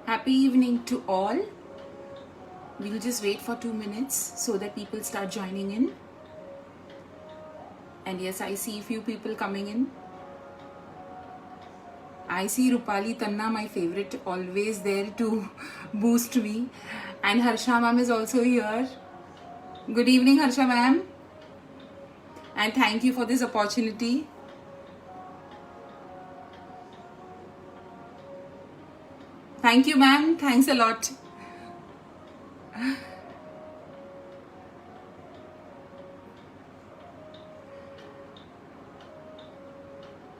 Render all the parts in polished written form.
Happy evening to all. We'll just wait for 2 minutes so that people start joining in. And yes, I see few people coming in. I see Rupali Tanna, my favorite, always there to boost me. And Harsha ma'am is also here. Good evening, Harsha ma'am. And thank you for this opportunity. Thank you, ma'am. Thanks a lot.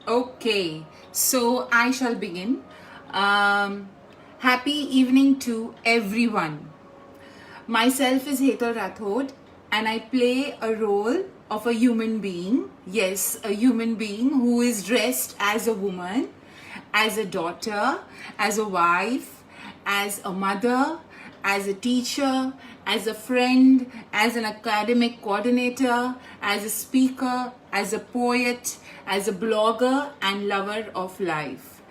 Okay, so I shall begin. Happy evening to everyone. Myself is Hetal Rathod and I play a role of a human being. Yes, a human being who is dressed as a woman, as a daughter, as a wife, as a mother, as a teacher, as a friend, as an academic coordinator, as a speaker, as a poet, as a blogger and lover of life.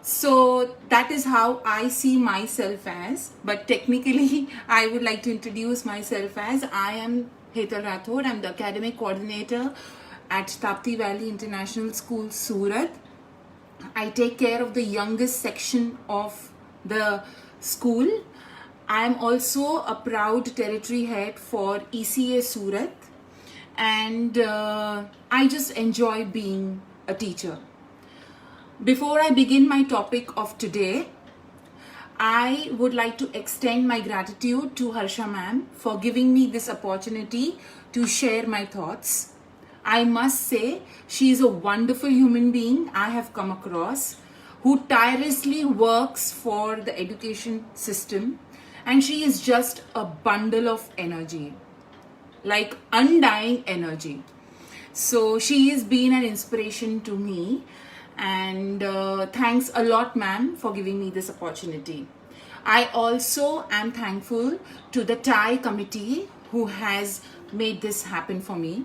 So that is how I see myself as, but technically I would like to introduce myself as I am Hetal Rathod. I'm the academic coordinator at Tapti Valley International School, Surat. I take care of the youngest section of the school. I am also a proud territory head for ECA Surat, and I just enjoy being a teacher. Before I begin my topic of today, I would like to extend my gratitude to Harsha ma'am for giving me this opportunity to share my thoughts. I must say she is a wonderful human being I have come across who tirelessly works for the education system, and she is just a bundle of energy, like undying energy. So she has been an inspiration to me, and thanks a lot, ma'am, for giving me this opportunity. I also am thankful to the TIE committee who has made this happen for me.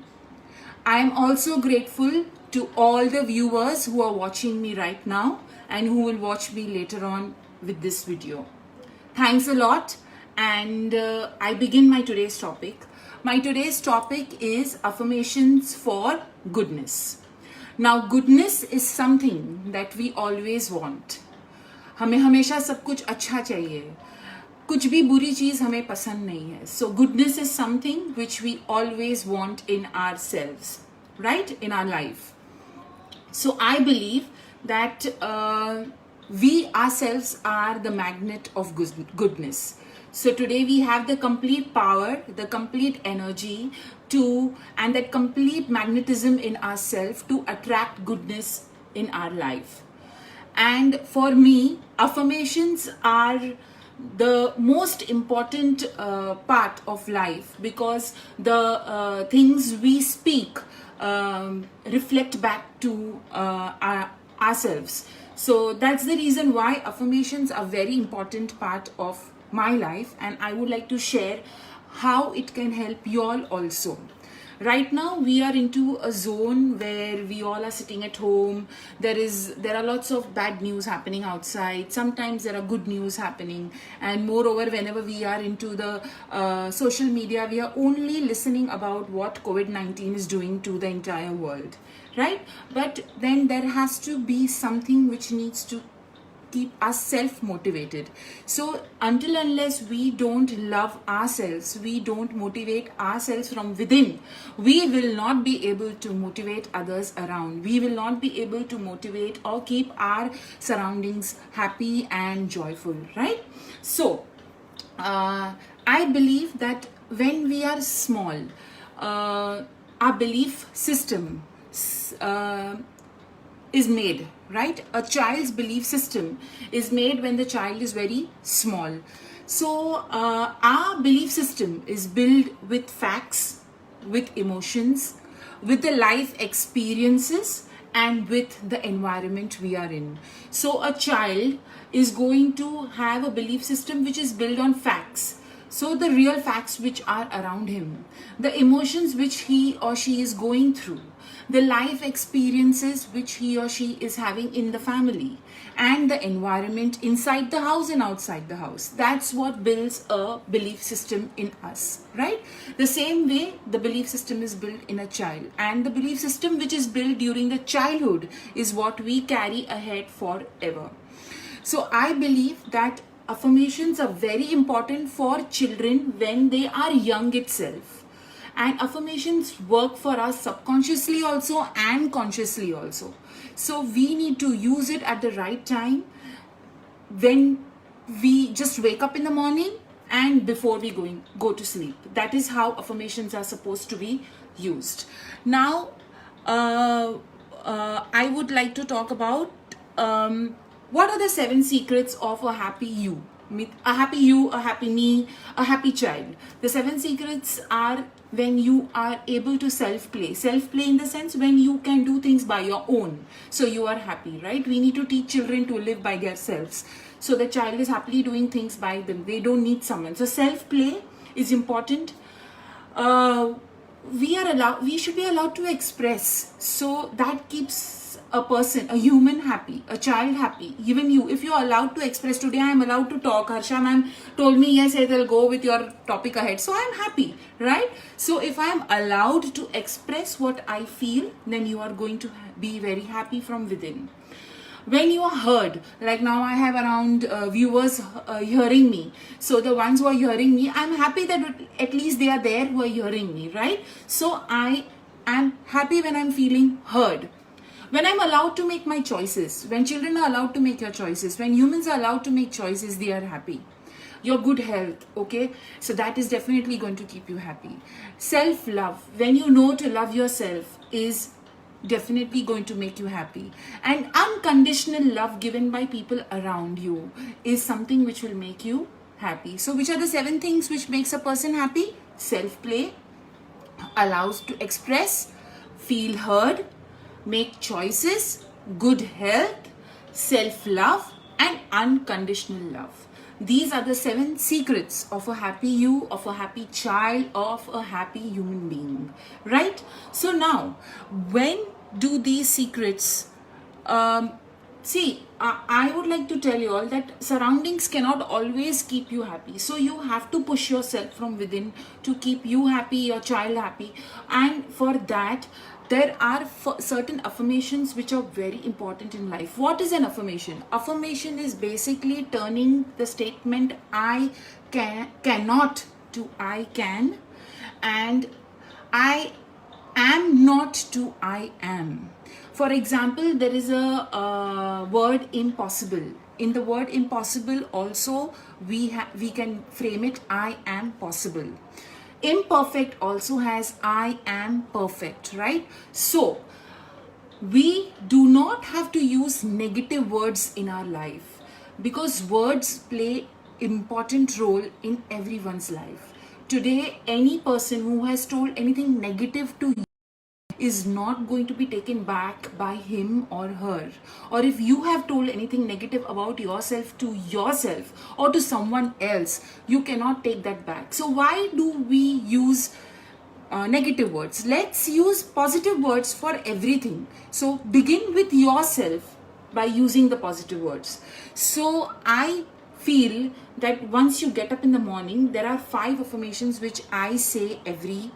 I am also grateful to all the viewers who are watching me right now and who will watch me later on with this video. Thanks a lot, and I begin my today's topic. My today's topic is affirmations for goodness. Now, goodness is something that we always want. हमें हमेशा सब कुछ अच्छा चाहिए, कुछ भी बुरी चीज हमें पसंद नहीं है. So goodness is something which we always want in ourselves, right? In our life. So I believe that we ourselves are the magnet of goodness. So today we have the complete power, the complete energy and that complete magnetism in ourselves to attract goodness in our life. And for me, affirmations are the most important part of life, because the things we speak reflect back to ourselves. So that's the reason why affirmations are very important part of my life, and I would like to share how it can help you all also. Right now we are into a zone where we all are sitting at home. There are lots of bad news happening outside. Sometimes there are good news happening, and moreover, whenever we are into the social media, we are only listening about what COVID-19 is doing to the entire world, right? But then there has to be something which needs to keep us self-motivated. So until unless we don't love ourselves, we don't motivate ourselves from within, we will not be able to motivate others around. We will not be able to motivate or keep our surroundings happy and joyful, right? So I believe that when we are small, our belief system is made, right? A child's belief system is made when the child is very small. So our belief system is built with facts, with emotions, with the life experiences, and with the environment we are in. So a child is going to have a belief system which is built on facts. So the real facts which are around him, the emotions which he or she is going through, the life experiences which he or she is having in the family, and the environment inside the house and outside the house. That's what builds a belief system in us, right? The same way the belief system is built in a child, and the belief system which is built during the childhood is what we carry ahead forever. So I believe that affirmations are very important for children when they are young itself. And affirmations work for us subconsciously also and consciously also. So we need to use it at the right time, when we just wake up in the morning and before we go to sleep. That is how affirmations are supposed to be used. Now, I would like to talk about what are the 7 secrets of a happy you. A happy you, a happy me, a happy child. The 7 secrets are when you are able to self-play. Self-play in the sense when you can do things by your own. So you are happy, right? We need to teach children to live by themselves. So the child is happily doing things by them. They don't need someone. So self-play is important. We should be allowed to express. So that keeps a person, a human happy, a child happy. Even you, if you're allowed to express, today I am allowed to talk. Harsha ma'am told me, yes, I'll go with your topic ahead. So I'm happy, right? So if I'm allowed to express what I feel, then you are going to be very happy from within. When you are heard, like now I have around viewers hearing me. So the ones who are hearing me, I'm happy that at least they are there who are hearing me, right? So I am happy when I'm feeling heard. When I'm allowed to make my choices, when children are allowed to make your choices, when humans are allowed to make choices, they are happy. Your good health, okay? So that is definitely going to keep you happy. Self-love, when you know to love yourself, is definitely going to make you happy. And unconditional love given by people around you is something which will make you happy. So which are the 7 things which makes a person happy? Self-play, allows to express, feel heard, make choices, good health, self-love, and unconditional love. These are the 7 secrets of a happy you, of a happy child, of a happy human being, right? So now, when do these secrets, I would like to tell you all that surroundings cannot always keep you happy. So you have to push yourself from within to keep you happy, your child happy. And for that, there are certain affirmations which are very important in life. What is an affirmation? Affirmation is basically turning the statement I cannot to I can, and I am not to I am. For example, there is a word impossible. In the word impossible also we can frame it I am possible. Imperfect also has I am perfect, right? So we do not have to use negative words in our life, because words play important role in everyone's life. Today, any person who has told anything negative to you is not going to be taken back by him or her. Or if you have told anything negative about yourself to yourself or to someone else, you cannot take that back. So why do we use negative words? Let's use positive words for everything. So begin with yourself by using the positive words. So I feel that once you get up in the morning, there are 5 affirmations which I say every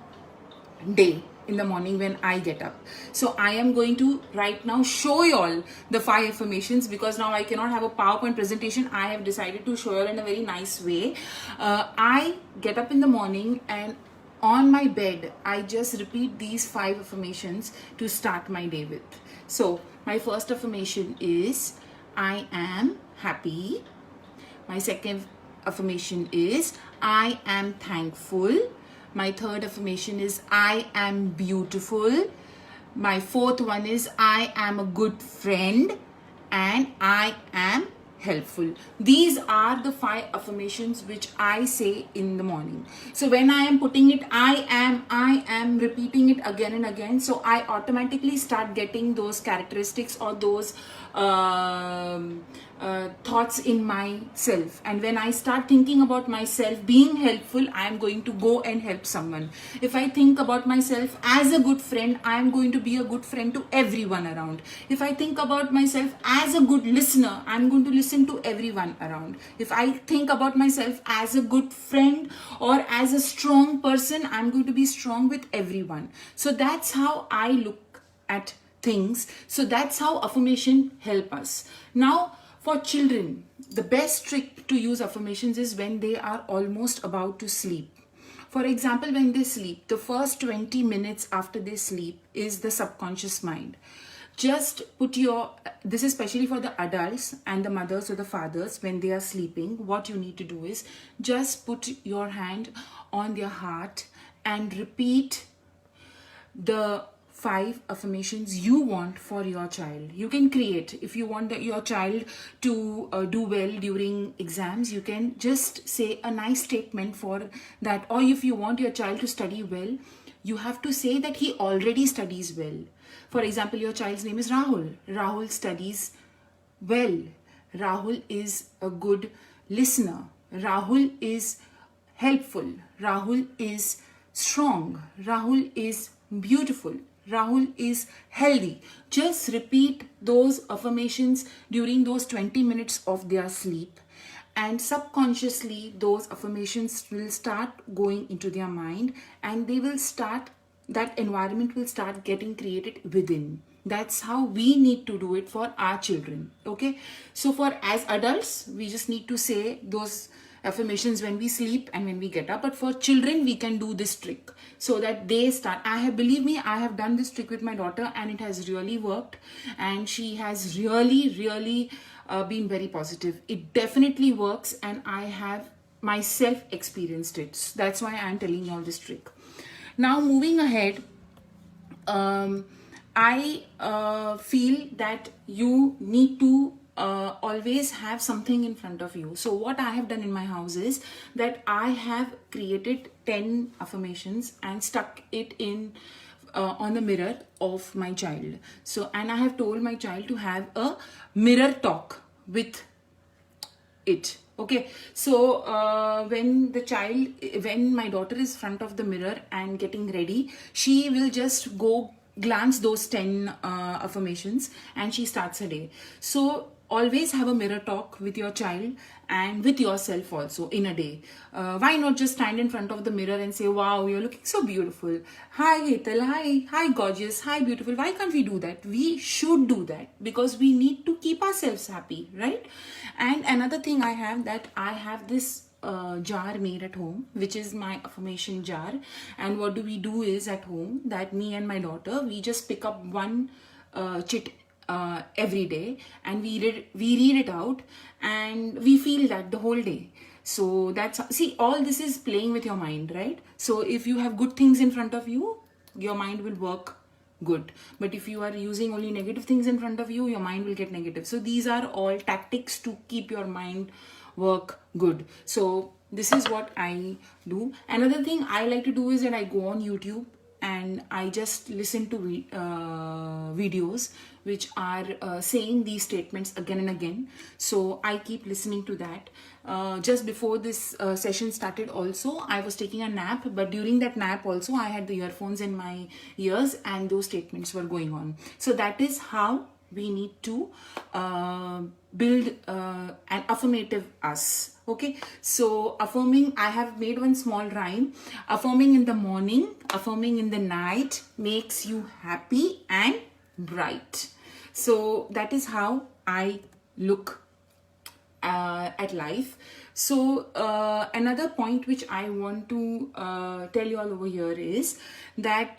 day in the morning when I get up. So I am going to right now show you all the 5 affirmations, because now I cannot have a PowerPoint presentation. I have decided to show you all in a very nice way. I get up in the morning and on my bed, I just repeat these 5 affirmations to start my day with. So my first affirmation is I am happy. My second affirmation is I am thankful. My third affirmation is I am beautiful. My fourth one is I am a good friend, and I am helpful. These are the 5 affirmations which I say in the morning. So when I am putting it I am repeating it again and again, so I automatically start getting those characteristics or those thoughts in myself, and when I start thinking about myself being helpful, I am going to go and help someone. If I think about myself as a good friend, I am going to be a good friend to everyone around. If I think about myself as a good listener, I am going to listen to everyone around. If I think about myself as a good friend or as a strong person, I am going to be strong with everyone. So that's how I look at things. So that's how affirmation help us. Now, for children, the best trick to use affirmations is when they are almost about to sleep. For example, when they sleep, the first 20 minutes after they sleep is the subconscious mind. Just put this is especially for the adults and the mothers or the fathers, when they are sleeping, what you need to do is just put your hand on their heart and repeat the 5 affirmations you want for your child. You can create, if you want your child to do well during exams, you can just say a nice statement for that. Or if you want your child to study well, you have to say that he already studies well. For example, your child's name is Rahul. Rahul studies well. Rahul is a good listener. Rahul is helpful. Rahul is strong. Rahul is beautiful. Rahul is healthy. Just repeat those affirmations during those 20 minutes of their sleep, and subconsciously those affirmations will start going into their mind, and they will start, that environment will start getting created within. That's how we need to do it for our children. Okay, so for as adults, we just need to say those affirmations when we sleep and when we get up. But for children, we can do this trick so that they start. Believe me, I have done this trick with my daughter and it has really worked, and she has really been very positive. It definitely works, and I have myself experienced it. So that's why I am telling you all this trick. Now, moving ahead, I feel that you need to always have something in front of you. So what I have done in my house is that I have created 10 affirmations and stuck it in on the mirror of my child. So, and I have told my child to have a mirror talk with it. Okay, so when my daughter is front of the mirror and getting ready, she will just go glance those 10 affirmations and she starts her day. So always have a mirror talk with your child and with yourself also in a day. Why not just stand in front of the mirror and say, wow, you're looking so beautiful. Hi, Hetal. Hi, gorgeous. Hi, beautiful. Why can't we do that? We should do that because we need to keep ourselves happy, right? And another thing I have this jar made at home, which is my affirmation jar. And what do we do is at home that me and my daughter, we just pick up one chit every day, and we read it out, and we feel that the whole day. So that's, see, all this is playing with your mind, right? So if you have good things in front of you, your mind will work good. But if you are using only negative things in front of you, your mind will get negative. So these are all tactics to keep your mind work good. So this is what I do. Another thing I like to do is that I go on YouTube and I just listen to videos which are saying these statements again and again. So I keep listening to that. Just before this session started also, I was taking a nap, but during that nap also I had the earphones in my ears and those statements were going on. So that is how we need to build an affirmative us. Okay, so affirming, I have made one small rhyme. Affirming in the morning, affirming in the night makes you happy and bright. So that is how I look at life. So another point which I want to tell you all over here is that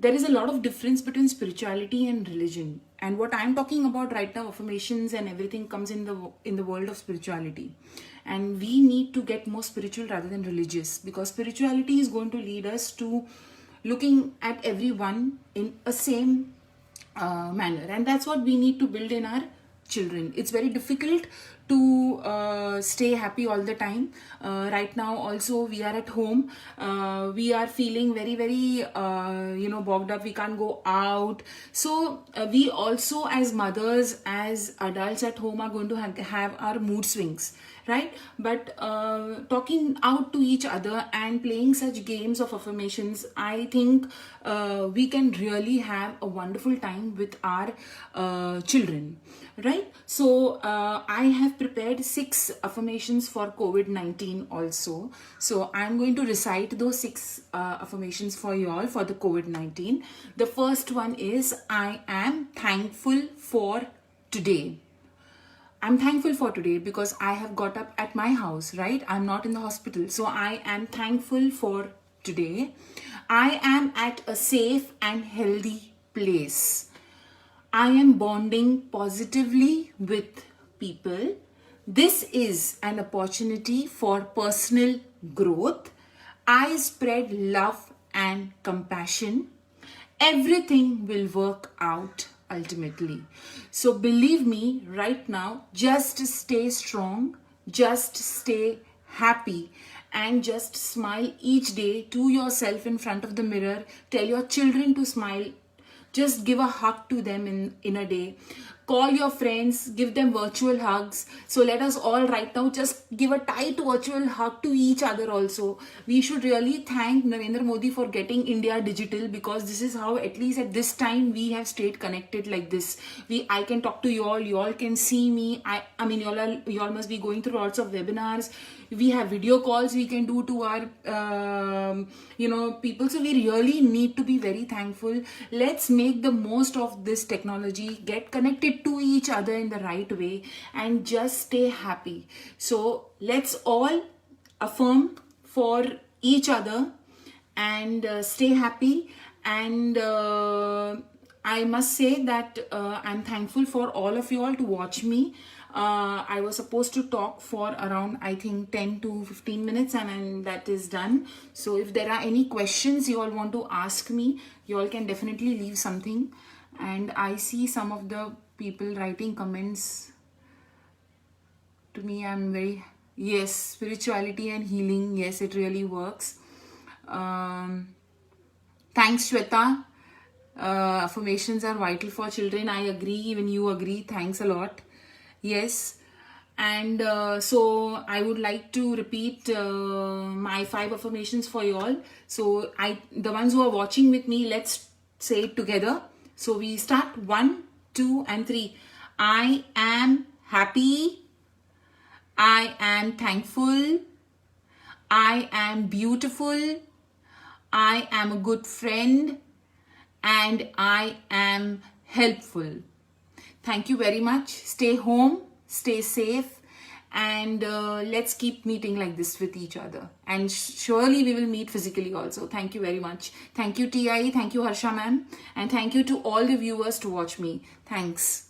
there is a lot of difference between spirituality and religion. And what I'm talking about right now, affirmations and everything, comes in the world of spirituality. And we need to get more spiritual rather than religious, because spirituality is going to lead us to looking at everyone in a same manner. And that's what we need to build in our children. It's very difficult to stay happy all the time. Right now also we are at home. We are feeling very, very bogged up. We can't go out. So we also, as mothers, as adults at home, are going to have our mood swings, right? But talking out to each other and playing such games of affirmations, I think we can really have a wonderful time with our children, right? So I have prepared 6 affirmations for COVID-19 also. So I'm going to recite those 6 affirmations for you all for the COVID-19. The first one is, I am thankful for today. I'm thankful for today because I have got up at my house, right? I'm not in the hospital. So I am thankful for today. I am at a safe and healthy place. I am bonding positively with people. This is an opportunity for personal growth. I spread love and compassion. Everything will work out ultimately. So believe me, right now, just stay strong, just stay happy, and just smile each day to yourself in front of the mirror. Tell your children to smile. Just give a hug to them in a day. Call your friends, give them virtual hugs. So let us all right now just give a tight virtual hug to each other also. We should really thank Narendra Modi for getting India digital, because this is how, at least at this time, we have stayed connected like this. I can talk to you all can see me. I mean, you all must be going through lots of webinars. We have video calls we can do to our people. So we really need to be very thankful. Let's make the most of this technology, get connected to each other in the right way, and just stay happy. So let's all affirm for each other and stay happy. And I must say that I'm thankful for all of you all to watch me. I was supposed to talk for around, I think, 10 to 15 minutes, and that is done. So if there are any questions you all want to ask me, you all can definitely leave something. And I see some of the people writing comments to me. I'm very, yes, spirituality and healing, yes, it really works. Thanks, Shweta. Affirmations are vital for children. I agree, even you agree. Thanks a lot. Yes. And so I would like to repeat my 5 affirmations for you all. So the ones who are watching with me, let's say it together. So we start 1, 2, and 3. I am happy. I am thankful. I am beautiful. I am a good friend. And I am helpful. Thank you very much. Stay home, stay safe, and let's keep meeting like this with each other. And surely we will meet physically also. Thank you very much. Thank you, TI. Thank you, Harsha ma'am. And thank you to all the viewers to watch me. Thanks.